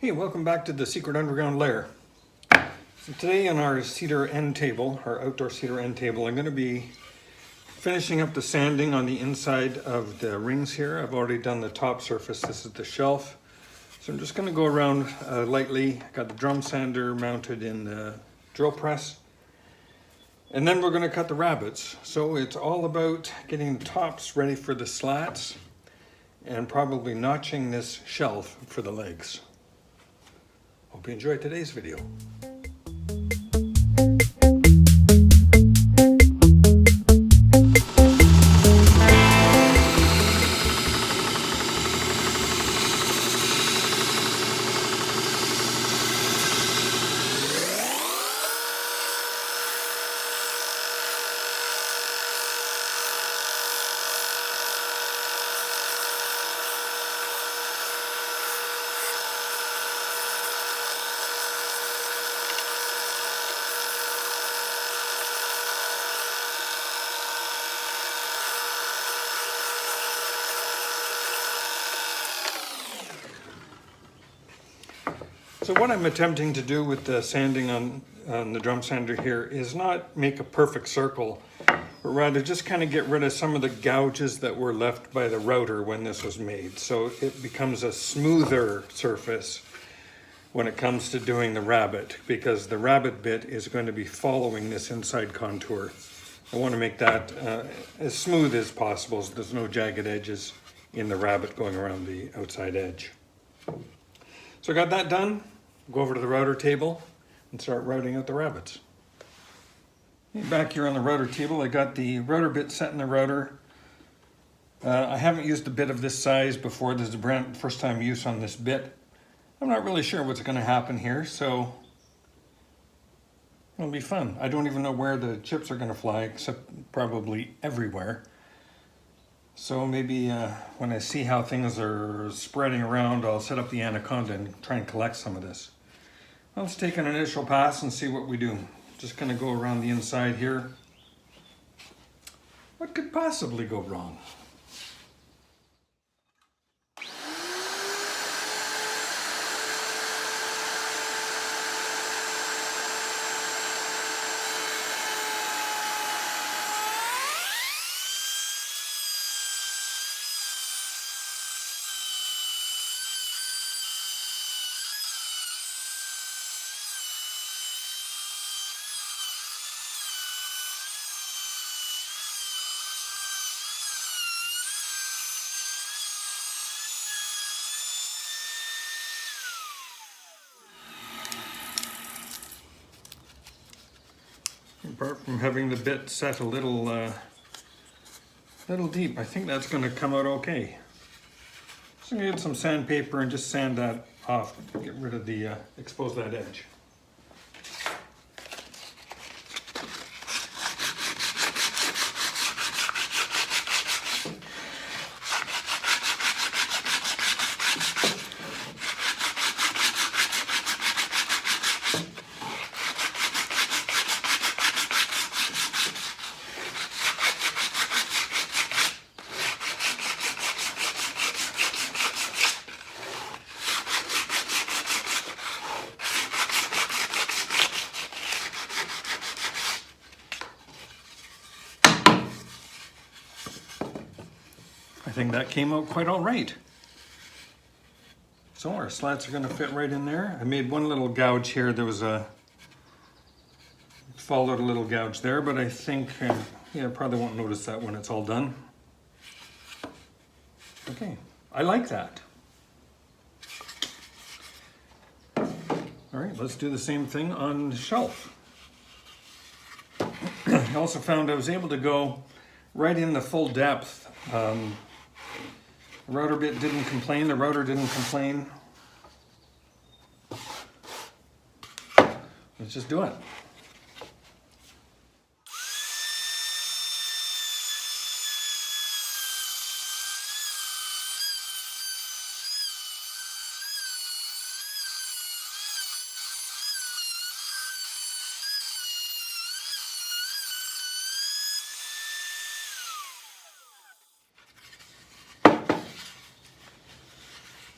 Hey, welcome back to the Secret Underground Lair. So today on our cedar end table, our outdoor cedar end table, I'm going to be finishing up the sanding on the inside of the rings here. I've already done the top surface. This is the shelf. So I'm just going to go around lightly. Got the drum sander mounted in the drill press. And then we're going to cut the rabbets. So it's all about getting the tops ready for the slats and probably notching this shelf for the legs. Hope you enjoyed today's video. So what I'm attempting to do with the sanding on the drum sander here is not make a perfect circle, but rather just kind of get rid of some of the gouges that were left by the router when this was made. So it becomes a smoother surface when it comes to doing the rabbet, because the rabbet bit is going to be following this inside contour. I want to make that as smooth as possible so there's no jagged edges in the rabbet going around the outside edge. So I got that done. Go over to the router table and start routing out the rabbets. Back here on the router table, I got the router bit set in the router. I haven't used a bit of this size before. This is the first time use on this bit. I'm not really sure what's going to happen here, so it'll be fun. I don't even know where the chips are going to fly, except probably everywhere. So maybe when I see how things are spreading around, I'll set up the anaconda and try and collect some of this. Let's take an initial pass and see what we do. Just going to go around the inside here. What could possibly go wrong? Apart from having the bit set a little deep, I think that's going to come out okay. So I'm going to get some sandpaper and just sand that off, get rid of the, expose that edge. I think that came out quite all right. So our slats are going to fit right in there. I made one little gouge here. There was followed a little gouge there, but I think, yeah, probably won't notice that when it's all done. Okay, I like that. All right, let's do the same thing on the shelf. I also found I was able to go right in the full depth. The router bit didn't complain, the router didn't complain. Let's just do it.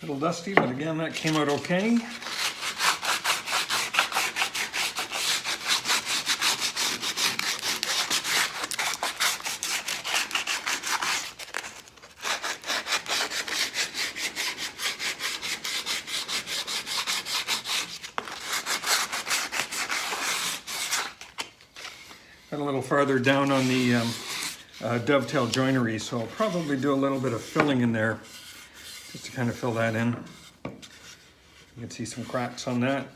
little dusty, but again, that came out okay. Got a little farther down on the dovetail joinery, so I'll probably do a little bit of filling in there just to kind of fill that in. You can see some cracks on that.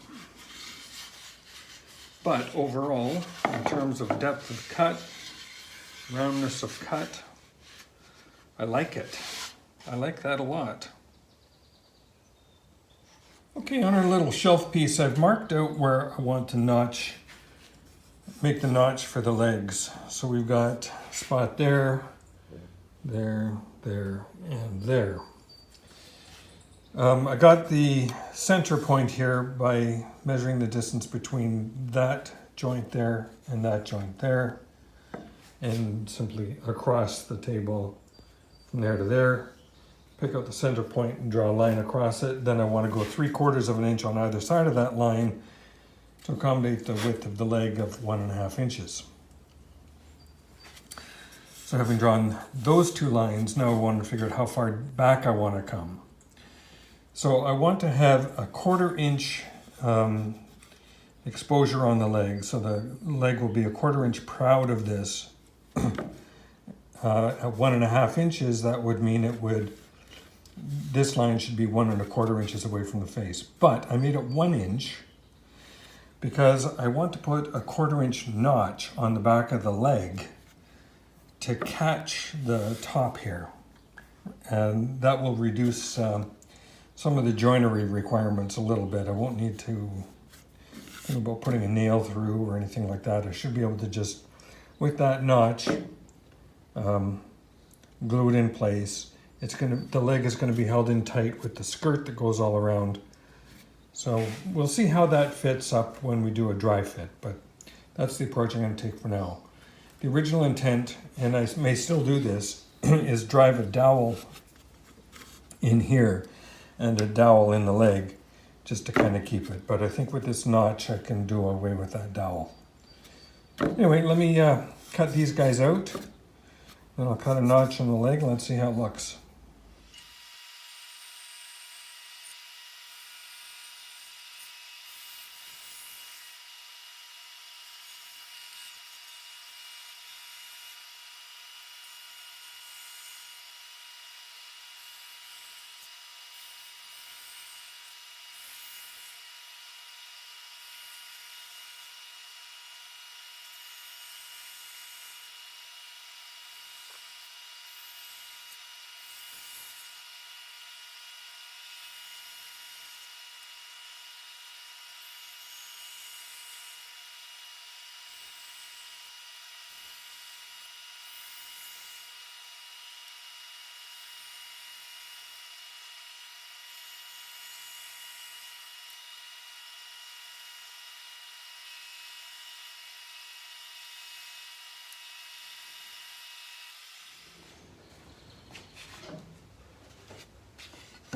But overall, in terms of depth of cut, roundness of cut, I like it. I like that a lot. Okay, on our little shelf piece, I've marked out where I want to make the notch for the legs. So we've got a spot there, there, there, and there. I got the center point here by measuring the distance between that joint there and that joint there, and simply across the table from there to there. Pick out the center point and draw a line across it. Then I want to go 3/4 of an inch on either side of that line to accommodate the width of the leg of 1.5 inches. So having drawn those two lines, now I want to figure out how far back I want to come. So I want to have a 1/4 inch exposure on the leg. So the leg will be a 1/4 inch proud of this. At 1.5 inches, that would mean this line should be 1.25 inches away from the face. But I made it 1 inch because I want to put a 1/4 inch notch on the back of the leg to catch the top here. And that will reduce some of the joinery requirements a little bit. I won't need to think about putting a nail through or anything like that. I should be able to just, with that notch, glue it in place. The leg is going to be held in tight with the skirt that goes all around. So we'll see how that fits up when we do a dry fit, but that's the approach I'm going to take for now. The original intent, and I may still do this, is drive a dowel in here and a dowel in the leg just to kind of keep it. But I think with this notch, I can do away with that dowel. Anyway, let me cut these guys out. Then I'll cut a notch on the leg. Let's see how it looks.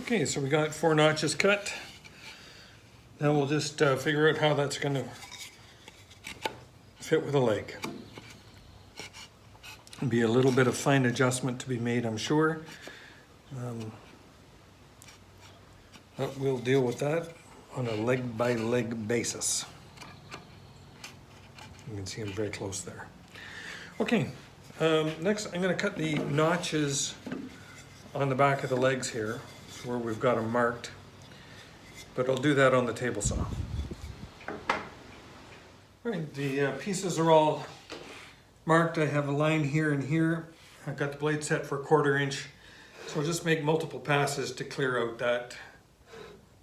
Okay, so we got 4 notches cut. Now we'll just figure out how that's going to fit with the leg. There'll be a little bit of fine adjustment to be made, I'm sure. But we'll deal with that on a leg-by-leg basis. You can see I'm very close there. Okay, next I'm going to cut the notches on the back of the legs here, where we've got them marked, but I'll do that on the table saw. All right, the pieces are all marked. I have a line here and here. I've got the blade set for 1/4 inch, so I'll just make multiple passes to clear out that,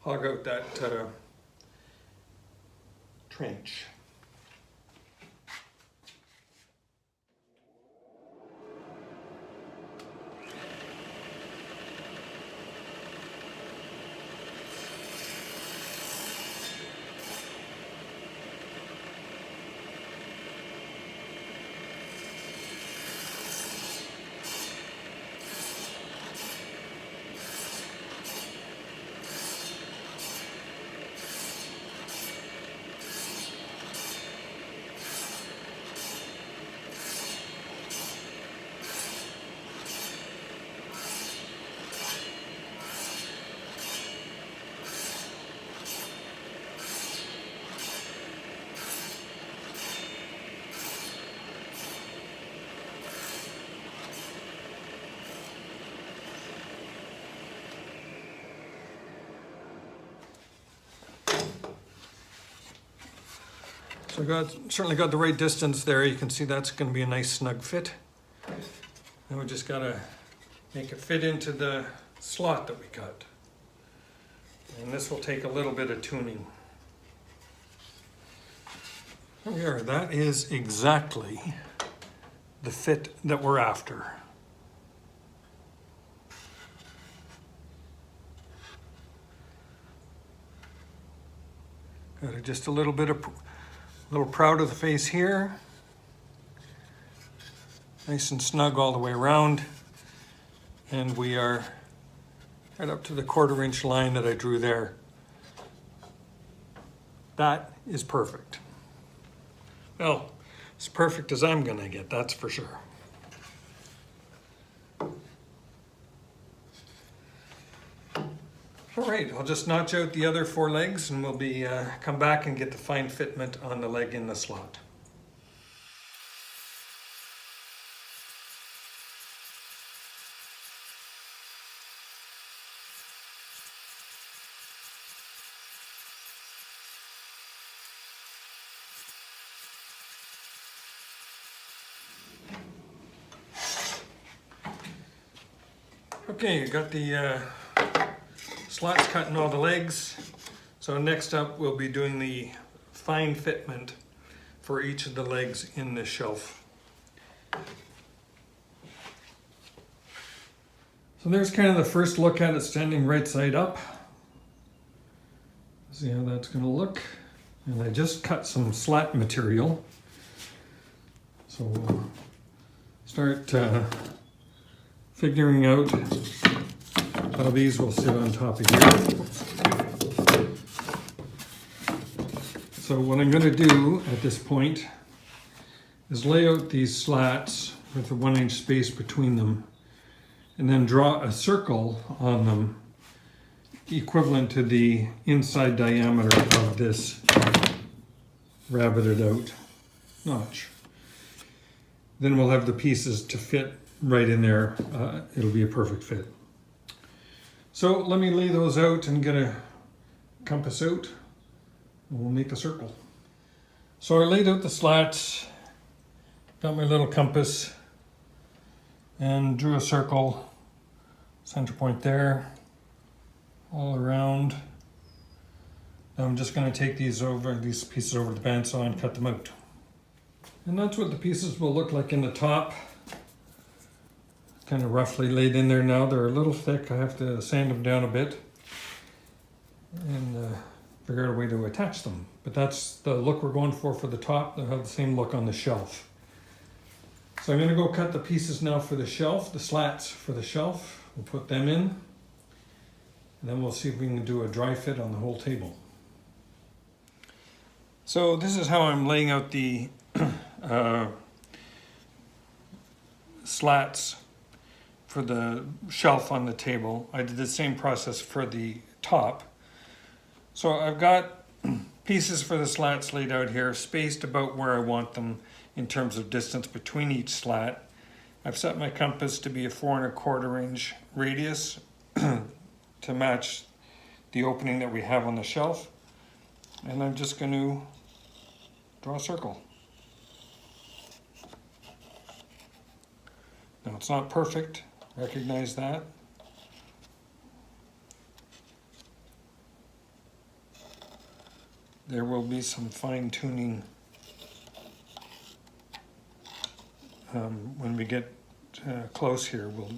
hog out that trench. So certainly got the right distance there. You can see that's going to be a nice snug fit. Now we just got to make it fit into the slot that we cut. And this will take a little bit of tuning. There we are. That is exactly the fit that we're after. Got just a little proud of the face here. Nice and snug all the way around. And we are right up to the 1/4 inch line that I drew there. That is perfect. Well, as perfect as I'm gonna get, that's for sure. All right, I'll just notch out the other 4 legs and we'll be come back and get the fine fitment on the leg in the slot. Okay, got the slats cut in all the legs. So next up we'll be doing the fine fitment for each of the legs in this shelf. So there's kind of the first look at it standing right side up. See how that's going to look. And I just cut some slat material. So we'll start figuring out how these will sit on top of here. So what I'm going to do at this point is lay out these slats with a 1 inch space between them and then draw a circle on them equivalent to the inside diameter of this rabbited out notch. Then we'll have the pieces to fit right in there. It'll be a perfect fit. So let me lay those out and get a compass out and we'll make a circle. So I laid out the slats, got my little compass and drew a circle, center point there, all around. Now I'm just going to take these pieces over to the bandsaw and cut them out. And that's what the pieces will look like in the top. Kind of roughly laid in there now. They're a little thick. I have to sand them down a bit and figure out a way to attach them. But that's the look we're going for the top. They'll have the same look on the shelf. So I'm going to go cut the pieces now for the shelf, the slats for the shelf. We'll put them in. And then we'll see if we can do a dry fit on the whole table. So this is how I'm laying out the slats for the shelf on the table. I did the same process for the top. So I've got pieces for the slats laid out here, spaced about where I want them in terms of distance between each slat. I've set my compass to be a 4 1/4 inch radius to match the opening that we have on the shelf. And I'm just going to draw a circle. Now it's not perfect, recognize that. There will be some fine tuning when we get close here. We'll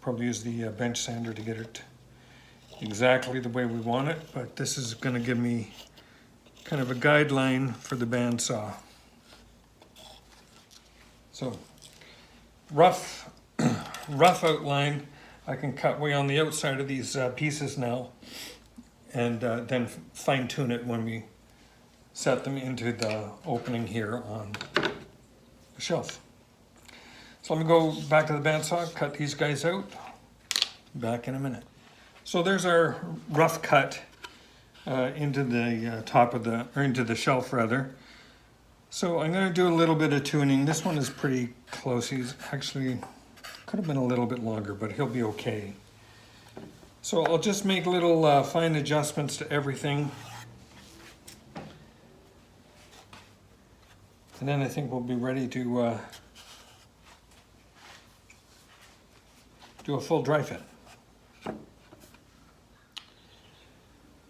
probably use the bench sander to get it exactly the way we want it, but this is going to give me kind of a guideline for the bandsaw. So rough outline. I can cut way on the outside of these pieces now and then fine tune it when we set them into the opening here on the shelf. So let me go back to the bandsaw, cut these guys out. Back in a minute. So there's our rough cut into the top of into the shelf rather. So I'm going to do a little bit of tuning. This one is pretty close. He's actually could have been a little bit longer, but he'll be okay. So I'll just make little fine adjustments to everything. And then I think we'll be ready to do a full dry fit.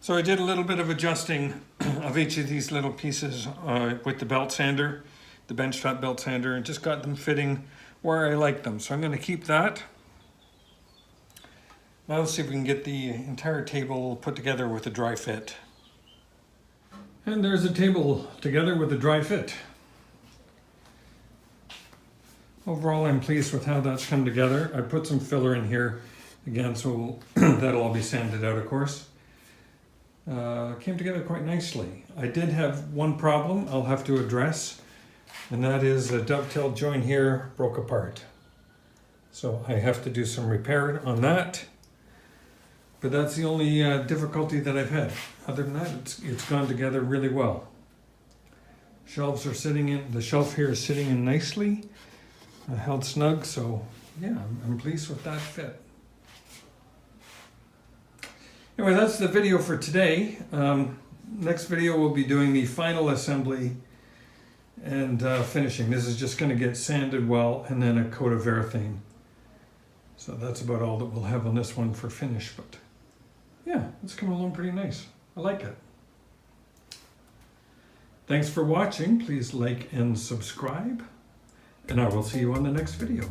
So I did a little bit of adjusting of each of these little pieces with the belt sander, the benchtop belt sander, and just got them fitting where I like them. So I'm going to keep that. Now let's see if we can get the entire table put together with a dry fit. And there's a table together with a dry fit. Overall, I'm pleased with how that's come together. I put some filler in here again, so that'll all be sanded out, of course. Came together quite nicely. I did have one problem I'll have to address, and that is a dovetail joint here broke apart. So I have to do some repair on that. But that's the only difficulty that I've had. Other than that, it's gone together really well. Shelves are sitting in, the shelf here is sitting in nicely, held snug, so yeah, I'm pleased with that fit. Anyway, that's the video for today. Next video we'll be doing the final assembly and finishing. This is just going to get sanded well and then a coat of Varathane. So that's about all that we'll have on this one for finish, but yeah, it's come along pretty nice. I like it. Thanks for watching. Please like and subscribe, and I will see you on the next video.